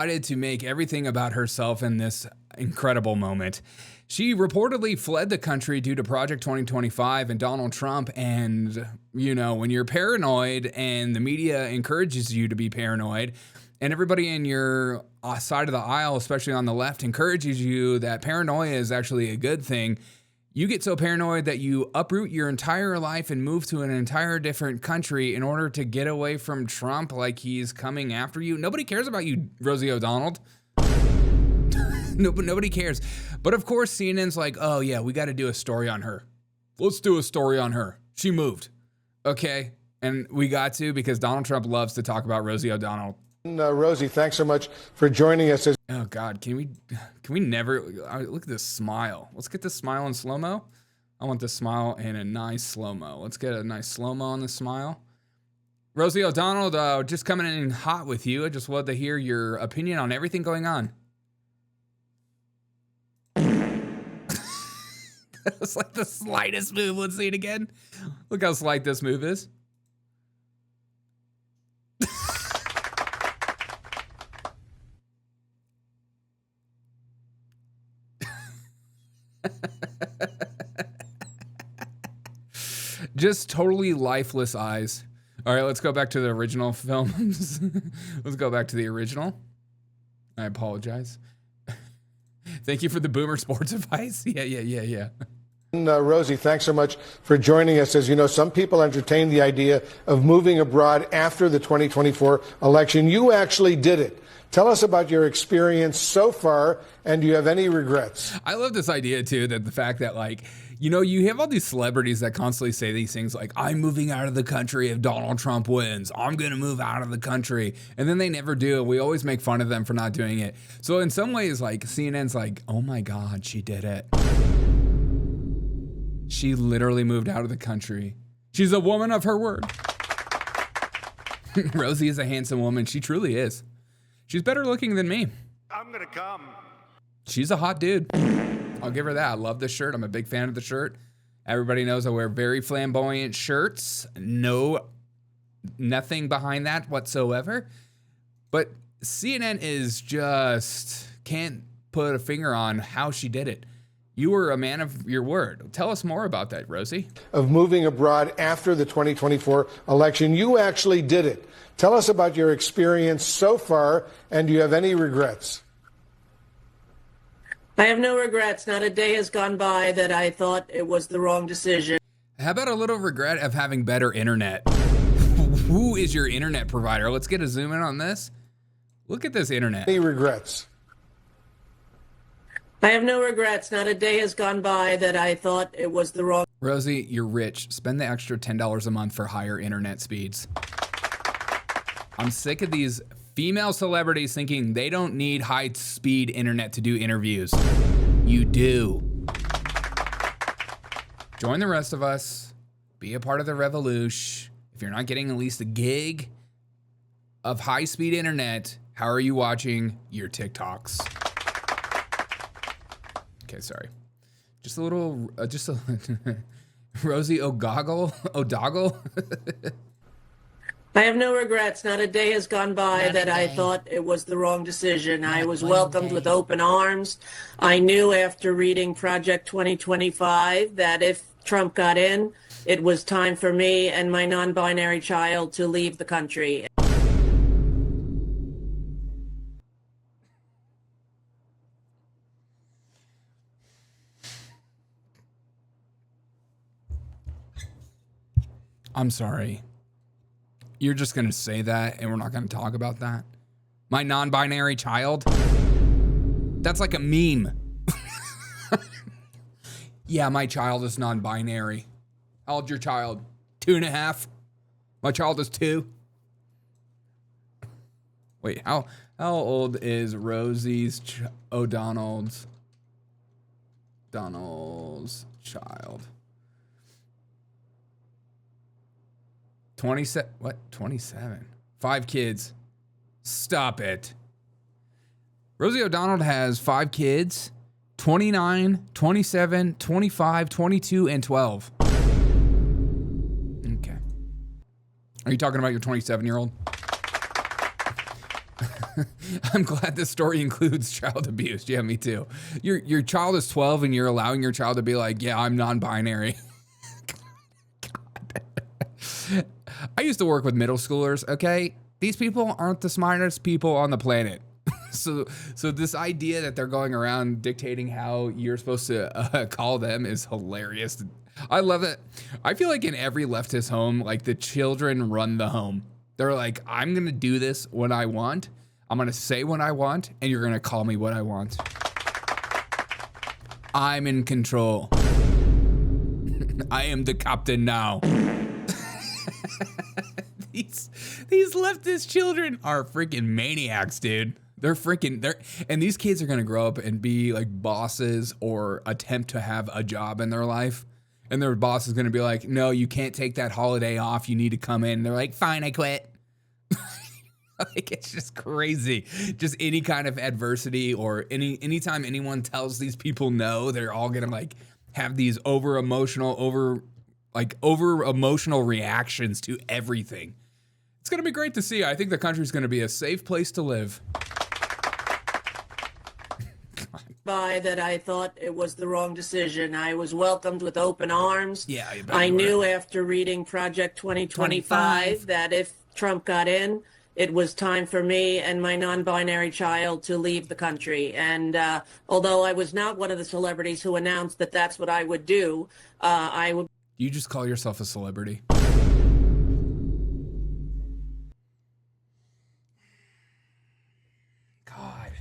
decided to make everything about herself in this incredible moment. She reportedly fled the country due to Project 2025 and Donald Trump. And, you know, when you're paranoid and the media encourages you to be paranoid, and everybody in your side of the aisle, especially on the left, encourages you that paranoia is actually a good thing, you get so paranoid that you uproot your entire life and move to an entire different country in order to get away from Trump like he's coming after you. Nobody cares about you, Rosie O'Donnell. Nobody cares. But of course, CNN's like, oh yeah, we got to do a story on her. Let's do a story on her. She moved. Okay. And we got to, because Donald Trump loves to talk about Rosie O'Donnell. Rosie, thanks so much for joining us. Oh God, can we never, look at this smile. Let's get this smile in slow-mo. I want this smile in a nice slow-mo. Let's get a nice slow-mo on the smile. Rosie O'Donnell, just coming in hot with you. I just wanted to hear your opinion on everything going on. That's like the slightest move. Let's see it again. Look how slight this move is. Just totally lifeless eyes. All right, let's go back to the original films. Let's go back to the original. I apologize. Thank you for the boomer sports advice. Yeah. Rosie, thanks so much for joining us. As you know, some people entertain the idea of moving abroad after the 2024 election. You actually did it. Tell us about your experience so far, and do you have any regrets? I love this idea, too, that the fact that, like, you know, you have all these celebrities that constantly say these things like, I'm moving out of the country if Donald Trump wins. I'm going to move out of the country. And then they never do. We always make fun of them for not doing it. So in some ways, like, CNN's like, oh, my God, she did it. She literally moved out of the country. She's a woman of her word. Rosie is a handsome woman. She truly is. She's better looking than me. I'm gonna come. She's a hot dude. I'll give her that. I love this shirt. I'm a big fan of the shirt. Everybody knows I wear very flamboyant shirts. Nothing behind that whatsoever. But CNN is just can't put a finger on how she did it. You were a man of your word. Tell us more about that, Rosie. Of moving abroad after the 2024 election. You actually did it. Tell us about your experience so far, and do you have any regrets? I have no regrets. Not a day has gone by that I thought it was the wrong decision. How about a little regret of having better internet? Who is your internet provider? Let's get a zoom in on this. Look at this internet. Any regrets? I have no regrets. Not a day has gone by that I thought it was the wrong. Rosie, you're rich. Spend the extra $10 a month for higher internet speeds. I'm sick of these female celebrities thinking they don't need high-speed internet to do interviews. You do. Join the rest of us. Be a part of the revolution. If you're not getting at least a gig of high-speed internet, how are you watching your TikToks? Okay, sorry. Just a little, Rosie O'Donnell. I have no regrets. Not a day has gone by that I thought it was the wrong decision. I was welcomed with open arms. I knew after reading Project 2025 that if Trump got in, it was time for me and my non-binary child to leave the country. I'm sorry. You're just going to say that and we're not going to talk about that? My non-binary child? That's like a meme. Yeah, my child is non-binary. How old's your child? 2.5? My child is 2. Wait, how old is Rosie's O'Donnell's child? 27. What? 27. 5 kids. Stop it. Rosie O'Donnell has 5 kids. 29, 27, 25, 22, and 12. Okay. Are you talking about your 27-year-old? I'm glad this story includes child abuse. Yeah, me too. Your child is 12 and you're allowing your child to be like, yeah, I'm non-binary. I used to work with middle schoolers, okay? These people aren't the smartest people on the planet. So this idea that they're going around dictating how you're supposed to call them is hilarious. I love it. I feel like in every leftist home, like the children run the home. They're like, I'm going to do this when I want. I'm going to say what I want, and you're going to call me what I want. I'm in control. I am the captain now. These leftist children are freaking maniacs, dude. They're and these kids are gonna grow up and be like bosses or attempt to have a job in their life. And their boss is gonna be like, no, you can't take that holiday off. You need to come in. And they're like, fine, I quit. Like, it's just crazy. Just any kind of adversity or anytime anyone tells these people no, they're all gonna like have these over emotional reactions to everything. It's gonna be great to see. I think the country's gonna be a safe place to live. That I thought it was the wrong decision. I was welcomed with open arms. Yeah, you bet I you were. knew after reading Project 2025 that if Trump got in, it was time for me and my non-binary child to leave the country. And although I was not one of the celebrities who announced that that's what I would do, I would. You just call yourself a celebrity. God.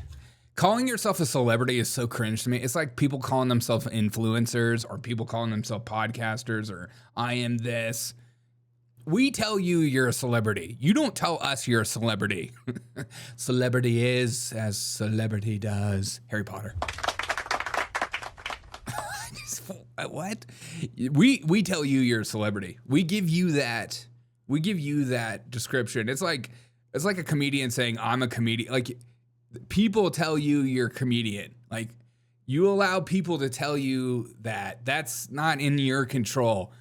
Calling yourself a celebrity is so cringe to me. It's like people calling themselves influencers or people calling themselves podcasters or I am this. We tell you you're a celebrity. You don't tell us you're a celebrity. Celebrity is as celebrity does. Harry Potter. What? We tell you you're a celebrity. We give you that description. It's like a comedian saying I'm a comedian. Like people tell you you're a comedian. Like you allow people to tell you that. That's not in your control.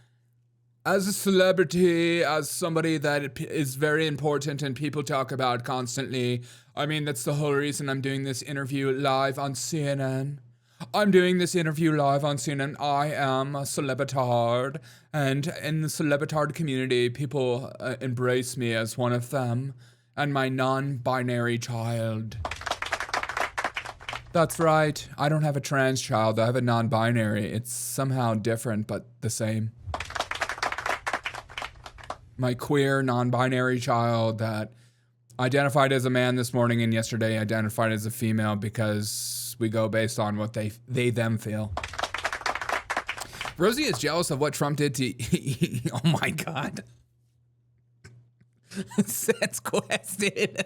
As a celebrity, as somebody that is very important and people talk about constantly. I mean, that's the whole reason I'm doing this interview live on CNN. I am a celebritard, and in the celebritard community, people embrace me as one of them, and my non-binary child. That's right, I don't have a trans child, I have a non-binary. It's somehow different, but the same. My queer, non-binary child that identified as a man this morning and yesterday identified as a female because we go based on what they them feel. Rosie is jealous of what Trump did to oh my God. That's question.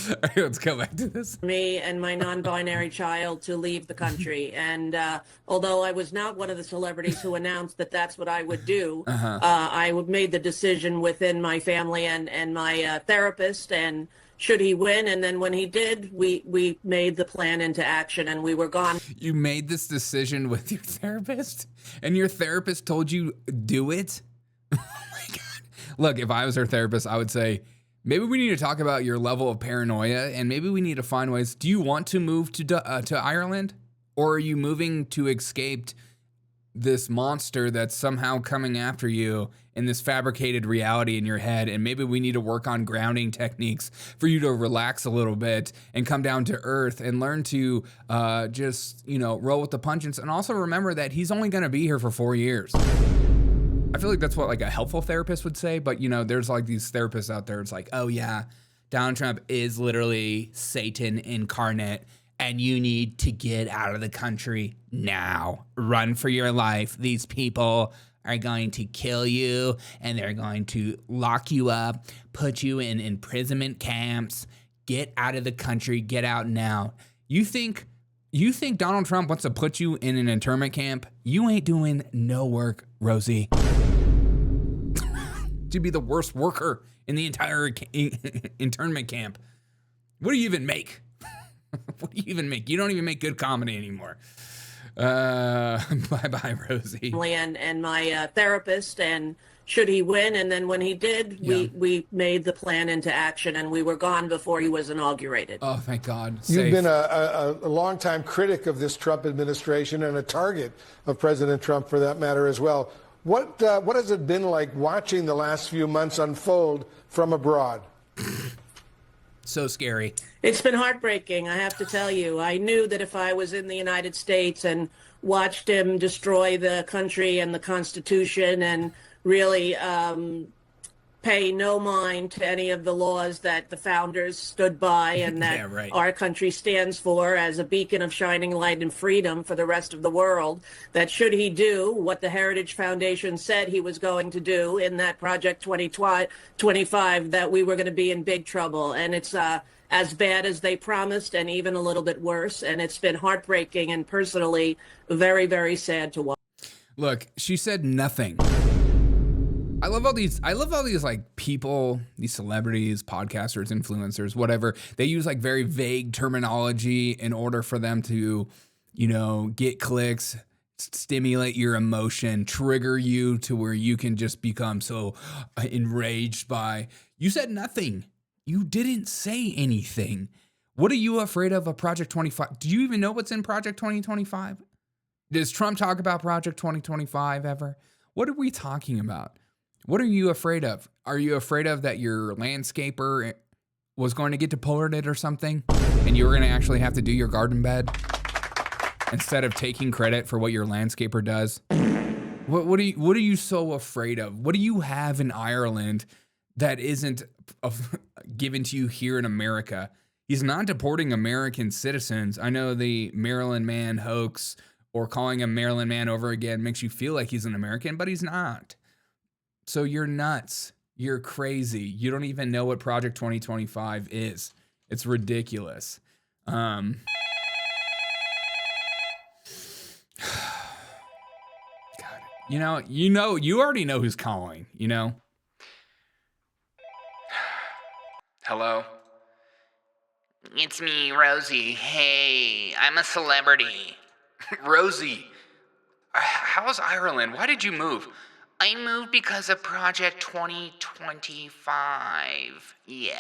All right, let's go back to this. Me and my non-binary child to leave the country. And although I was not one of the celebrities who announced that that's what I would do, I made the decision within my family and my therapist. And should he win? And then when he did, we made the plan into action and we were gone. You made this decision with your therapist? And your therapist told you do it? Oh my God. Look, if I was her therapist, I would say, maybe we need to talk about your level of paranoia and maybe we need to find ways. Do you want to move to Ireland? Or are you moving to escape this monster that's somehow coming after you in this fabricated reality in your head? And maybe we need to work on grounding techniques for you to relax a little bit and come down to earth and learn to just, roll with the punches. And also remember that he's only going to be here for 4 years. I feel like that's what like a helpful therapist would say. But, there's like these therapists out there. It's like, oh, yeah, Donald Trump is literally Satan incarnate. And you need to get out of the country now. Run for your life. These people are going to kill you and they're going to lock you up, put you in imprisonment camps. Get out of the country. Get out now. You think Donald Trump wants to put you in an internment camp? You ain't doing no work, Rosie. To be the worst worker in the entire internment camp. What do you even make? What do you even make? You don't even make good comedy anymore. Bye-bye, Rosie. And my therapist, and should he win. And then when he did, we made the plan into action, and we were gone before he was inaugurated. Oh, thank God. You've been a longtime critic of this Trump administration and a target of President Trump, for that matter, as well. What has it been like watching the last few months unfold from abroad? So scary. It's been heartbreaking, I have to tell you. I knew that if I was in the United States and watched him destroy the country and the Constitution and really pay no mind to any of the laws that the founders stood by and that our country stands for as a beacon of shining light and freedom for the rest of the world, that should he do what the Heritage Foundation said he was going to do in that Project 2025, that we were going to be in big trouble. And it's as bad as they promised, and even a little bit worse. And it's been heartbreaking and personally very, very sad to watch. Look, she said nothing. I love all these like people, these celebrities, podcasters, influencers, whatever. They use like very vague terminology in order for them to, get clicks, stimulate your emotion, trigger you to where you can just become so enraged by. You said nothing. You didn't say anything. What are you afraid of Project 25? Do you even know what's in Project 2025? Does Trump talk about Project 2025 ever? What are we talking about? What are you afraid of? Are you afraid of that your landscaper was going to get deported or something, and you were going to actually have to do your garden bed instead of taking credit for what your landscaper does? What are you so afraid of? What do you have in Ireland that isn't given to you here in America? He's not deporting American citizens. I know the Maryland Man hoax, or calling him Maryland Man over again, makes you feel like he's an American, but he's not. So you're nuts. You're crazy. You don't even know what Project 2025 is. It's ridiculous. God, you already know who's calling, Hello? It's me, Rosie. Hey, I'm a celebrity. Rosie, how's Ireland? Why did you move? I moved because of Project 2025. Yeah.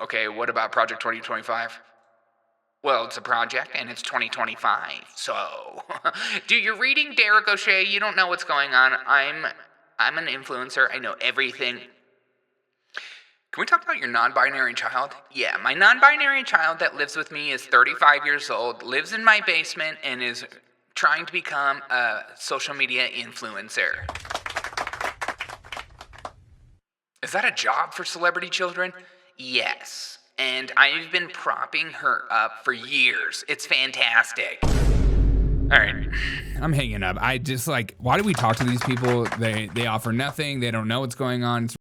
Okay, what about Project 2025? Well, it's a project, and it's 2025, so... Do you're reading Derek O'Shea? You don't know what's going on. I'm an influencer. I know everything. Can we talk about your non-binary child? Yeah, my non-binary child that lives with me is 35 years old, lives in my basement, and is trying to become a social media influencer. Is that a job for celebrity children? Yes, and I've been propping her up for years. It's fantastic. All right, I'm hanging up. Why do we talk to these people? They offer nothing. They don't know what's going on. It's